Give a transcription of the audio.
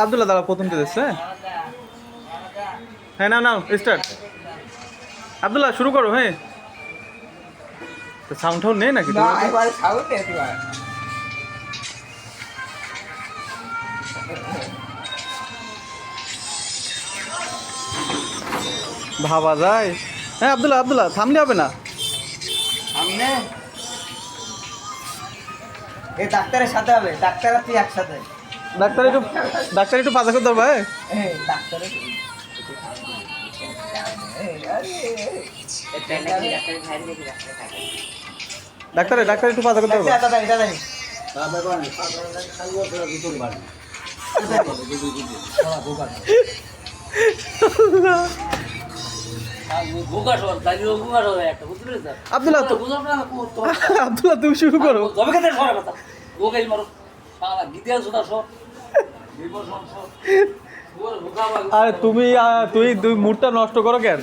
আব্দুল্লাহ দাঁড়া প্রথমটা দিচ্ছে। হ্যাঁ নাও নাও স্টার্ট। আব্দুল্লাহ শুরু করো। হ্যাঁ তো সাউন্ড টাউন নেই নাকি? না এবার সাউন্ড নেই এবার। ভাবা যায়। হ্যাঁ আব্দুল্লাহ আব্দুল্লাহ থামলে হবে না। সামনে এই ডাক্তারের সাথে হবে, ডাক্তার আর তুই একসাথে। ডাক্তার একটু পাজা করে ধরবা। এই ডাক্তারের ডাক্তার একটু পাজা করে ধরবা। দাদা এটা জানি আব্দুল্লাহ আব্দুল্লাহ তুমি শুরু করো। আরে তুই মুডটা নষ্ট করো কেন?